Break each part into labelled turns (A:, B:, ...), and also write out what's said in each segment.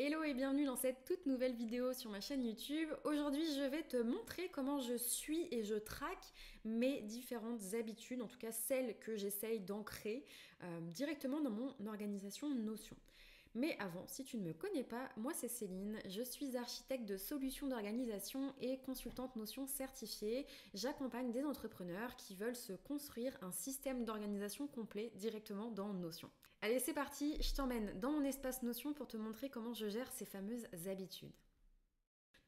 A: Hello et bienvenue dans cette toute nouvelle vidéo sur ma chaîne YouTube. Aujourd'hui, je vais te montrer comment je suis et je traque mes différentes habitudes, en tout cas celles que j'essaye d'ancrer directement dans mon organisation Notion. Mais avant, si tu ne me connais pas, moi c'est Céline, je suis architecte de solutions d'organisation et consultante Notion certifiée. J'accompagne des entrepreneurs qui veulent se construire un système d'organisation complet directement dans Notion. Allez, c'est parti, je t'emmène dans mon espace Notion pour te montrer comment je gère ces fameuses habitudes.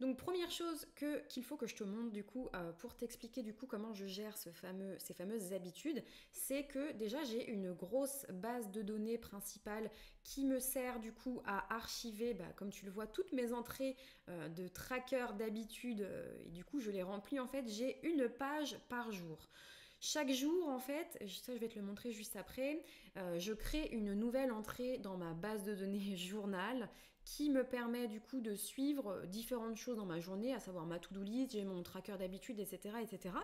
A: Donc première chose qu'il faut que je te montre du coup pour t'expliquer du coup comment je gère ces fameuses habitudes, c'est que déjà j'ai une grosse base de données principale qui me sert du coup à archiver, comme tu le vois, toutes mes entrées de tracker d'habitudes et du coup je les remplis en fait, j'ai une page par jour. Chaque jour, en fait, ça je vais te le montrer juste après, je crée une nouvelle entrée dans ma base de données journal qui me permet du coup de suivre différentes choses dans ma journée, à savoir ma to-do list, j'ai mon tracker d'habitude, etc., etc.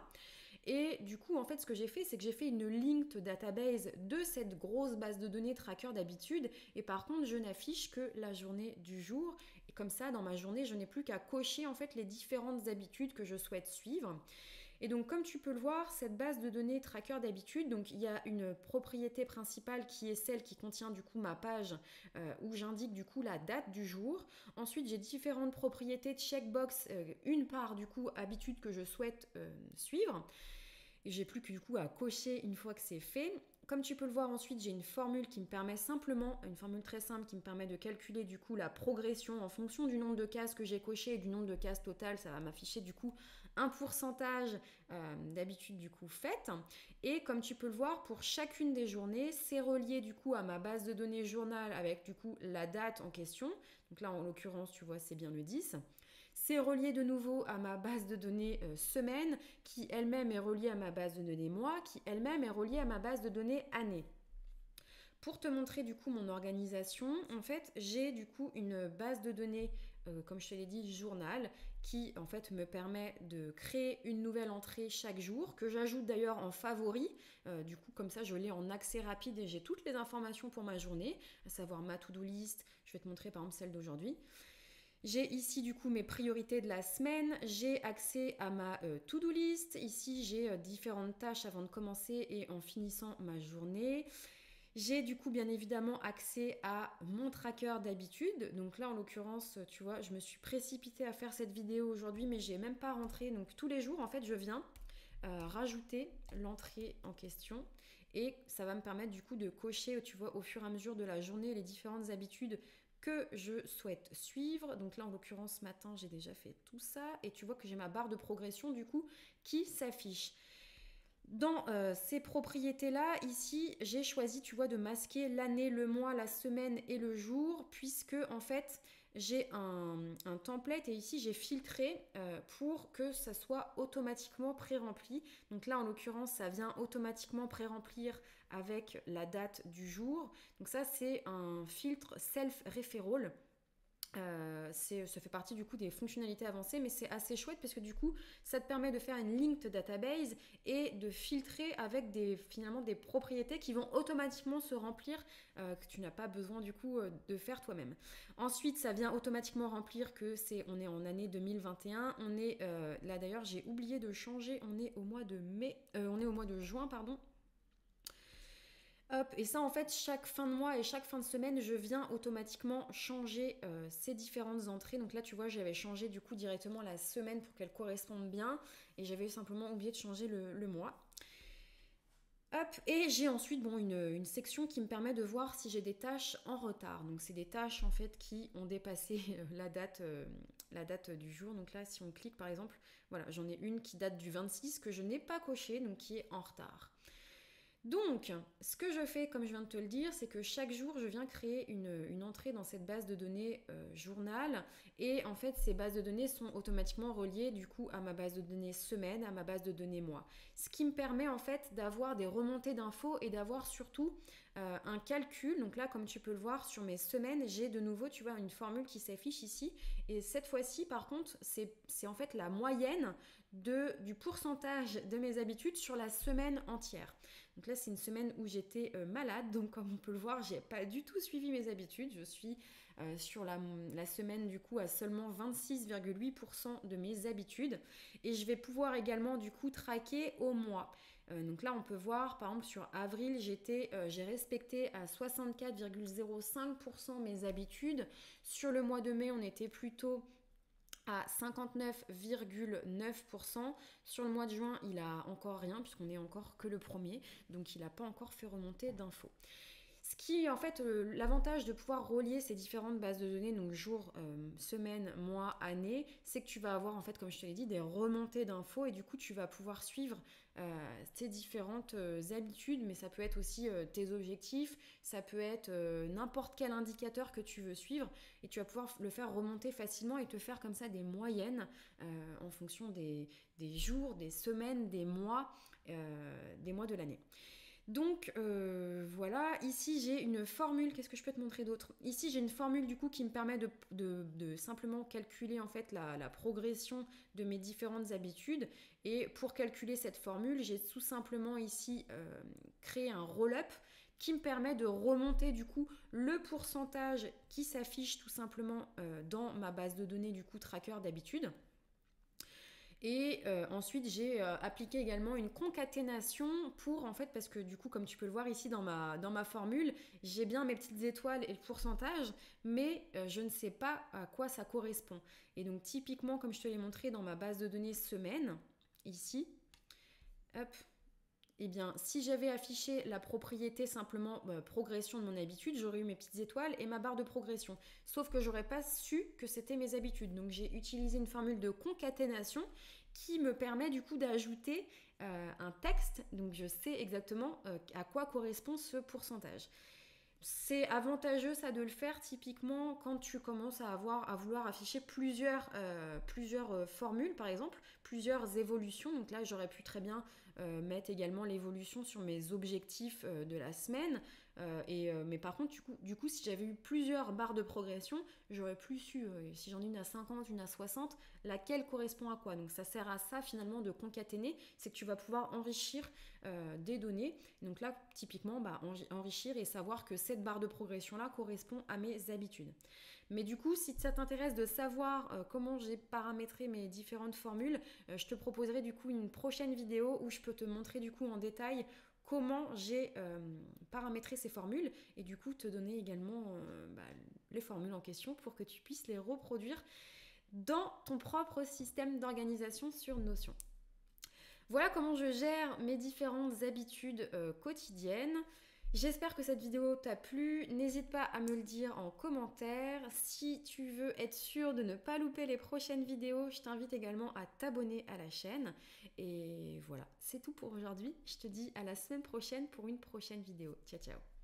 A: Et du coup, en fait, ce que j'ai fait, c'est que j'ai fait une linked database de cette grosse base de données tracker d'habitude. Et par contre, je n'affiche que la journée du jour. Et comme ça, dans ma journée, je n'ai plus qu'à cocher en fait les différentes habitudes que je souhaite suivre. Et donc, comme tu peux le voir, cette base de données tracker d'habitude, donc il y a une propriété principale qui est celle qui contient du coup ma page où j'indique du coup la date du jour. Ensuite, j'ai différentes propriétés de checkbox, une part du coup habitude que je souhaite suivre. Et j'ai plus que du coup à cocher une fois que c'est fait. Comme tu peux le voir ensuite, j'ai une formule qui me permet simplement, une formule très simple qui me permet de calculer du coup la progression en fonction du nombre de cases que j'ai coché et du nombre de cases totales. Ça va m'afficher du coup un pourcentage d'habitude du coup faite. Et comme tu peux le voir, pour chacune des journées, c'est relié du coup à ma base de données journal avec du coup la date en question. Donc là en l'occurrence, tu vois, c'est bien le 10. C'est relié de nouveau à ma base de données semaine, qui elle-même est reliée à ma base de données mois, qui elle-même est reliée à ma base de données année. Pour te montrer du coup mon organisation, en fait, j'ai du coup une base de données, comme je te l'ai dit, journal, qui en fait me permet de créer une nouvelle entrée chaque jour, que j'ajoute d'ailleurs en favori. Du coup, comme ça, je l'ai en accès rapide et j'ai toutes les informations pour ma journée, à savoir ma to-do list. Je vais te montrer par exemple celle d'aujourd'hui. J'ai ici du coup mes priorités de la semaine, j'ai accès à ma to-do list, ici j'ai différentes tâches avant de commencer et en finissant ma journée. J'ai du coup bien évidemment accès à mon tracker d'habitude. Donc là en l'occurrence, tu vois, je me suis précipitée à faire cette vidéo aujourd'hui mais j'ai même pas rentré. Donc tous les jours en fait je viens rajouter l'entrée en question et ça va me permettre du coup de cocher, tu vois, au fur et à mesure de la journée les différentes habitudes que je souhaite suivre. Donc là en l'occurrence ce matin j'ai déjà fait tout ça et tu vois que j'ai ma barre de progression du coup qui s'affiche. Dans ces propriétés-là, ici, j'ai choisi, tu vois, de masquer l'année, le mois, la semaine et le jour, puisque en fait, j'ai un template et ici, j'ai filtré pour que ça soit automatiquement pré-rempli. Donc là, en l'occurrence, ça vient automatiquement pré-remplir avec la date du jour. Donc ça, c'est un filtre self-referral. Ça fait partie du coup des fonctionnalités avancées, mais c'est assez chouette parce que du coup ça te permet de faire une linked database et de filtrer avec finalement des propriétés qui vont automatiquement se remplir, que tu n'as pas besoin du coup de faire toi-même. Ensuite ça vient automatiquement remplir que on est en année 2021, on est là d'ailleurs j'ai oublié de changer, on est au mois de on est au mois de juin pardon. Hop, et ça en fait chaque fin de mois et chaque fin de semaine je viens automatiquement changer ces différentes entrées. Donc là tu vois j'avais changé du coup directement la semaine pour qu'elle corresponde bien et j'avais simplement oublié de changer le mois. Hop, et j'ai ensuite une section qui me permet de voir si j'ai des tâches en retard. Donc c'est des tâches en fait qui ont dépassé la date du jour. Donc là si on clique par exemple, voilà j'en ai une qui date du 26 que je n'ai pas coché donc qui est en retard. Donc, ce que je fais, comme je viens de te le dire, c'est que chaque jour, je viens créer une entrée dans cette base de données journal. Et en fait, ces bases de données sont automatiquement reliées du coup à ma base de données semaine, à ma base de données mois. Ce qui me permet en fait d'avoir des remontées d'infos et d'avoir surtout un calcul. Donc là, comme tu peux le voir, sur mes semaines, j'ai de nouveau, tu vois, une formule qui s'affiche ici. Et cette fois-ci, par contre, c'est en fait la moyenne du pourcentage de mes habitudes sur la semaine entière. Donc là, c'est une semaine où j'étais malade, donc comme on peut le voir, j'ai pas du tout suivi mes habitudes. Je suis sur la semaine du coup à seulement 26,8% de mes habitudes. Et je vais pouvoir également du coup traquer au mois. Donc là on peut voir par exemple sur avril j'ai respecté à 64,05% mes habitudes. Sur le mois de mai on était plutôt à 59,9%. Sur le mois de juin, il a encore rien puisqu'on est encore que le premier, donc il n'a pas encore fait remonter d'infos. Ce qui, en fait, l'avantage de pouvoir relier ces différentes bases de données, donc jour, semaine, mois, année, c'est que tu vas avoir, en fait, comme je te l'ai dit, des remontées d'infos et du coup, tu vas pouvoir suivre tes différentes habitudes, mais ça peut être aussi tes objectifs, ça peut être n'importe quel indicateur que tu veux suivre et tu vas pouvoir le faire remonter facilement et te faire comme ça des moyennes en fonction des jours, des semaines, des mois de l'année. Donc voilà, ici j'ai une formule, qu'est-ce que je peux te montrer d'autre? Ici j'ai une formule du coup qui me permet de simplement calculer en fait la progression de mes différentes habitudes. Et pour calculer cette formule, j'ai tout simplement ici créé un roll-up qui me permet de remonter du coup le pourcentage qui s'affiche tout simplement dans ma base de données du coup tracker d'habitude. Et ensuite, j'ai appliqué également une concaténation pour, en fait, parce que du coup, comme tu peux le voir ici dans ma formule, j'ai bien mes petites étoiles et le pourcentage, mais je ne sais pas à quoi ça correspond. Et donc, typiquement, comme je te l'ai montré dans ma base de données semaine, ici, hop, eh bien, si j'avais affiché la propriété simplement progression de mon habitude, j'aurais eu mes petites étoiles et ma barre de progression. Sauf que j'aurais pas su que c'était mes habitudes. Donc j'ai utilisé une formule de concaténation qui me permet du coup d'ajouter un texte. Donc je sais exactement à quoi correspond ce pourcentage. C'est avantageux ça de le faire typiquement quand tu commences à vouloir afficher plusieurs formules par exemple, plusieurs évolutions. Donc là j'aurais pu très bien mettre également l'évolution sur mes objectifs de la semaine. Mais par contre du coup si j'avais eu plusieurs barres de progression, j'aurais plus su si j'en ai une à 50, une à 60, laquelle correspond à quoi. Donc ça sert à ça finalement de concaténer, c'est que tu vas pouvoir enrichir des données. Donc là typiquement enrichir et savoir que cette barre de progression là correspond à mes habitudes. Mais du coup si ça t'intéresse de savoir comment j'ai paramétré mes différentes formules, je te proposerai du coup une prochaine vidéo où je peux te montrer du coup en détail comment j'ai paramétré ces formules et du coup te donner également les formules en question pour que tu puisses les reproduire dans ton propre système d'organisation sur Notion. Voilà comment je gère mes différentes habitudes quotidiennes. J'espère que cette vidéo t'a plu. N'hésite pas à me le dire en commentaire. Si tu veux être sûr de ne pas louper les prochaines vidéos, je t'invite également à t'abonner à la chaîne. Et voilà, c'est tout pour aujourd'hui. Je te dis à la semaine prochaine pour une prochaine vidéo. Ciao, ciao.